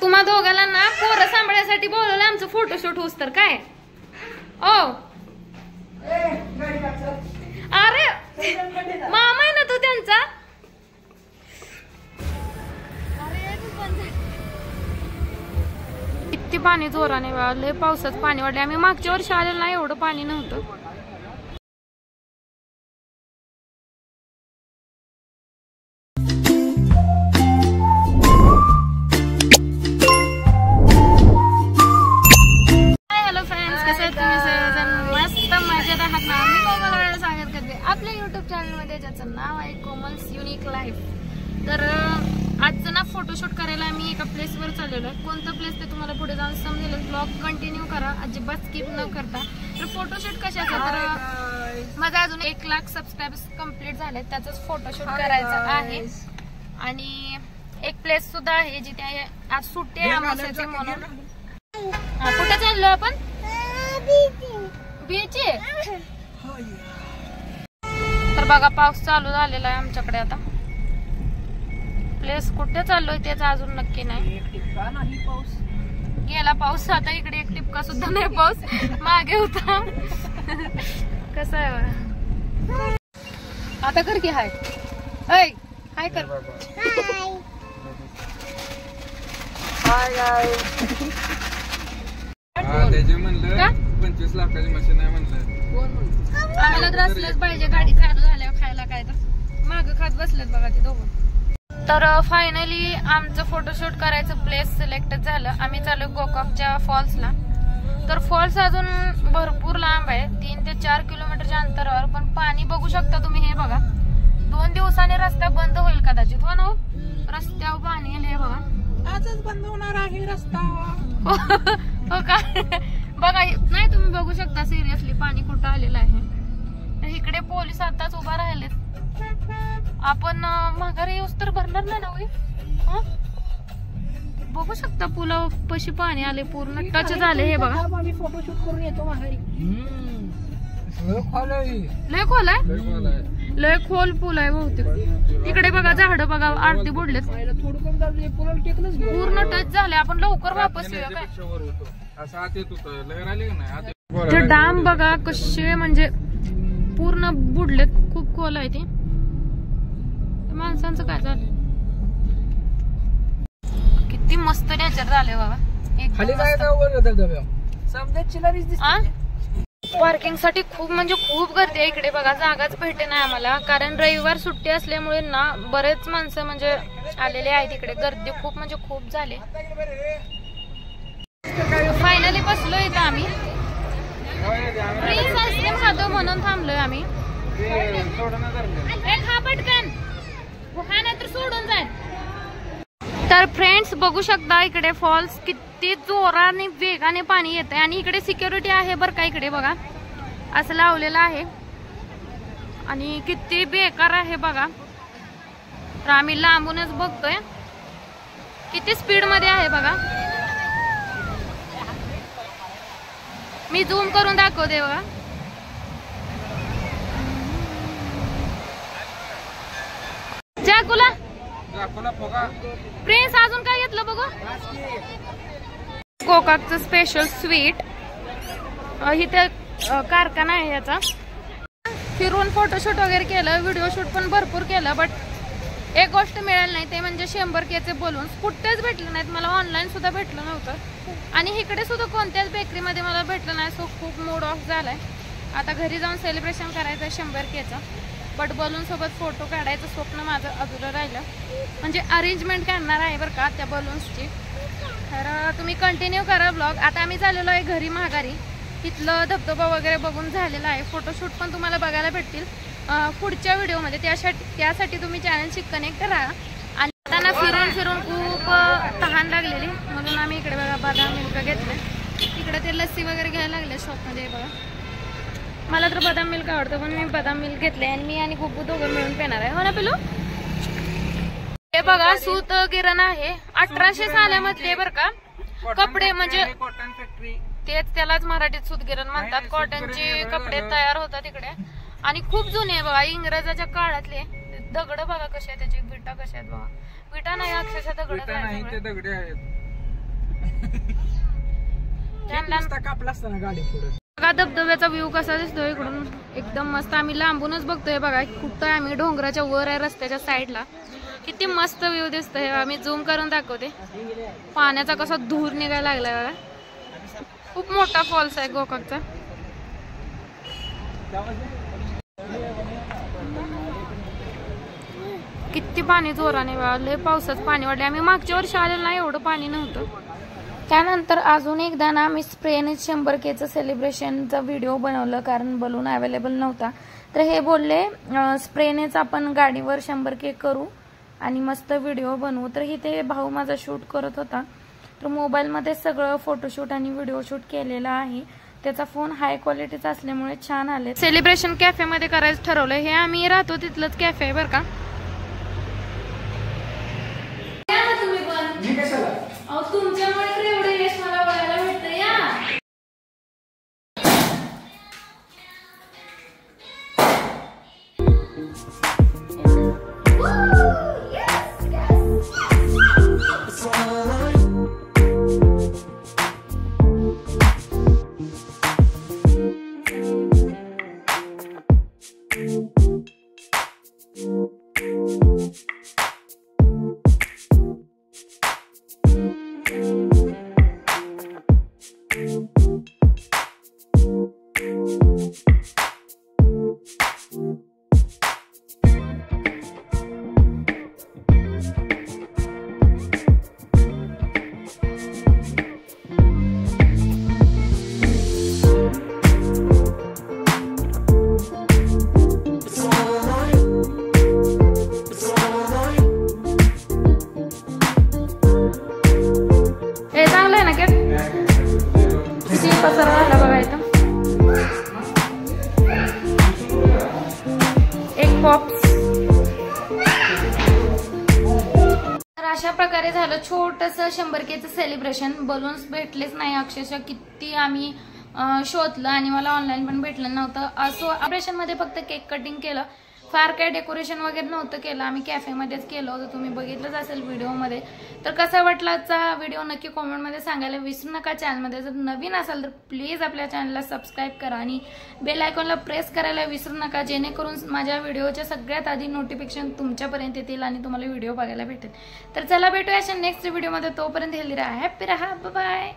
तुम्हा दोघाला ना पोरं सांभाळण्यासाठी बोलवलं आमचं फोटोशूट होस तर काय ओ अरे मामा आहे ना तो त्यांचा किती पाणी जोराने लय पावसाचं पाणी वाढले आम्ही मागच्या वर्षी आलेलं नाही एवढं पाणी नव्हतं आपल्या युट्यूब चॅनल मध्ये ज्याचं नाव आहे कोमल्स युनिक लाईफ तर आजचं ना फोटोशूट करायला आम्ही एका प्लेसवर चाललेलो आहे कोणतं प्लेस ते तुम्हाला पुढे जाऊन समजेल ब्लॉग कंटिन्यू करा अजिबात स्किप न करता तर फोटोशूट कशाचं तर माझा अजून 1 लाख सबस्क्रायबर्स कंप्लीट झाले त्याचाच फोटोशूट करायचं आहे आणि एक प्लेस सुद्धा आहे जिथे आज सुट्टी आहे अमावस्याची म्हणून कुठे चाललो आपण बीच तर बघा पाऊस चालू झालेला आहे आमच्याकडे आता प्लेस कुठे चाललोय त्याचा अजून नक्की नाही गेला पाऊस आता इकडे एक टिपका सुद्धा नाही पाऊस मागे होता कसं आहे आता कर की हाय हाय कर हाय 25 लाखाची मशीन आहे म्हणलं आम्हाला तर असलंच पाहिजे गाडी चालू झाल्यावर खायला काय तर मागं खात बसलेत बघा ते दोघं तर फायनली आमचं फोटोशूट करायचं प्लेस सिलेक्ट झालं आम्ही चालू गोकाकच्या फॉल्सला तर फॉल्स अजून भरपूर लांब आहे 3 ते 4 किलोमीटरच्या अंतरावर पण पाणी बघू शकता तुम्ही हे बघा 2 दिवसाने रस्ता बंद होईल कदाचित हो ना रस्त्यावर पाणी हे बघा आजच बंद होणार आहे रस्ता हो का बघा नाही तुम्ही बघू शकता सिरियसली पाणी कुठं आलेलं आहे इकडे पोलीस आताच उभा राहिलेत आपण माघारी येऊस तर भरणार नाही ना बघू शकता पुलापाशी पाणी आले पूर्ण टच झाले हे बघा फोटोशूट करून येतो माघारी लय खोल आहे लय खोल पूल आहे बहुतेक इकडे बघा झाड बघा आरती बुडलेत पूर्ण टच झाले आपण लवकर वापस येऊया काय ते डाम बघा कसे म्हणजे पूर्ण बुडलेत खूप खोल आहे ते माणसांचं काय झालं किती मस्त नेचर झाले बाबा पार्किंग साठी खूप म्हणजे खूप गर्दी आहे इकडे बघा जागाच भेटे नाही आम्हाला कारण रविवार सुट्टी असल्यामुळे ना बरेच माणसं म्हणजे आलेले आहेत इकडे गर्दी खूप म्हणजे खूप झाले फायनली बसलो इथं आम्ही प्लीज आईस्क्रीम खातो म्हणून थांबलोय आम्ही खा पटकन हा नाही तर सोडून जाईल तर फ्रेंड्स बघू शकता इकडे फॉल्स किती जोराने वेगाने पाणी येत आहे आणि इकडे सिक्युरिटी आहे बरं का इकडे बघा असं लावलेलं आहे आणि किती बेकार आहे बघा तर आम्ही लांबूनच बघतोय किती स्पीड मध्ये आहे बघा मी झूम करून दाखवते बघा जाकुला प्रिन्स अजून काय घेतलं बघू कोकाकचं स्पेशल स्वीट इथे कारखाना आहे याचा फिरून फोटोशूट वगैरे केलं व्हिडिओ शूट पण भरपूर केलं बट एक गोष्ट मिळाली नाही ते म्हणजे 100K बोलून कुठेच भेटले नाहीत मला ऑनलाईन सुद्धा भेटलं नव्हतं आणि इकडे सुद्धा कोणत्याच बेकरीमध्ये मला भेटलं नाही सो खूप मूड ऑफ झालाय आता घरी जाऊन सेलिब्रेशन करायचं 100Kचं बट बलून सोबत फोटो काढायचं स्वप्न माझं अधुरं राहिलं म्हणजे अरेंजमेंट करणार आहे बरं का त्या बलून्सची तर तुम्ही कंटिन्यू करा ब्लॉग आता आम्ही झालेलो आहे घरी माघारी तिथलं धबधबा वगैरे बघून झालेला आहे फोटोशूट पण तुम्हाला बघायला भेटतील पुढच्या व्हिडिओमध्ये त्यासाठी तुम्ही चॅनलशी कनेक्ट राहा आणि त्यांना फिरून खूप तहान लागलेली म्हणून आम्ही इकडे बघा बदाम मिल्क घेतले इकडे ते लस्सी वगैरे घ्यायला लागले शॉपमध्ये बघा मला तर बदाम मिल्क आवडतं पण मी बदाम मिल्क घेतले आणि मी आणि गुब्बू दोघं मिळून पिणार आहे हो ना पिलू हे बघा सूत गिरण आहे 1800 सालामधले बरं का कपडे म्हणजे कॉटन फॅक्टरी तेच त्यालाच मराठीत सूत गिरण म्हणतात कॉटनचे कपडे तयार होतात इकडे आणि खूप जुने आहे बघा इंग्रजाच्या काळातले दगड बघा कसे त्याची विटा कशा आहेत बघा विटा नाही अक्षरशः दगड दगडे आहेत कापला असताना गाडी पुढे बघा धबधब्याचा व्ह्यू कसा दिसतोय इकडून, एकदम मस्त. आम्ही लांबूनच बघतोय बघा, कुठं आम्ही डोंगराच्या वर आहे रस्त्याच्या साईडला. किती मस्त व्ह्यू दिसतोय. आम्ही झूम करून दाखवते. पाण्याचा कसा धूर निघायला लागलाय बघा. खूप मोठा फॉल्स आहे गोकाकचा. किती पाणी जोराने बघा, लय पावसाचं पाणी वाढले. आम्ही मागच्या वर्षी आलेलं नाही, एवढं पाणी नव्हतं. त्यानंतर अजून एकदा ना आम्ही स्प्रेने 100Kचं सेलिब्रेशनचा व्हिडिओ बनवलं, कारण बलून अवेलेबल नव्हता. तर हे बोलले स्प्रेनेच आपण गाडीवर 100K करू आणि मस्त व्हिडिओ बनवू. तर इथे भाऊ माझा शूट करत होता. तर मोबाईलमध्ये सगळं फोटोशूट आणि व्हिडिओ शूट केलेलं आहे. त्याचा फोन हाय क्वालिटीचा असल्यामुळे छान आले. सेलिब्रेशन कॅफेमध्ये करायचं ठरवलं. हे आम्ही राहतो तिथलंच कॅफे आहे बरं का. तुमच्यामुळे एवढे यश मला बघायला भेटतं या. अशा प्रकारे झालं छोटंसं 100Kचं सेलिब्रेशन. बलून्स भेटलेच नाही अक्षरशः. किती आम्ही शोधलं आणि मला ऑनलाईन पण भेटलं नव्हतं. असं सेलिब्रेशन मध्ये फक्त केक कटिंग केलं, फार काय डेकोरेशन वगैरे नव्हतं केलं. आम्ही कॅफेमध्येच केलं होतं, तुम्ही बघितलंच असेल व्हिडिओमध्ये. तर कसा वाटला आजचा व्हिडिओ नक्की कॉमेंटमध्ये सांगायला विसरू नका. चॅनलमध्ये जर नवीन असाल तर प्लीज आपल्या चॅनलला सबस्क्राईब करा आणि बेल आयकॉनला प्रेस करायला विसरू नका, जेणेकरून माझ्या व्हिडिओच्या सगळ्यात आधी नोटिफिकेशन तुमच्यापर्यंत येतील आणि तुम्हाला व्हिडिओ बघायला भेटेल. तर चला भेटूया अशा नेक्स्ट व्हिडिओमध्ये. तोपर्यंत हेल्दी राहा, हॅप्पी राहा, बाय बाय.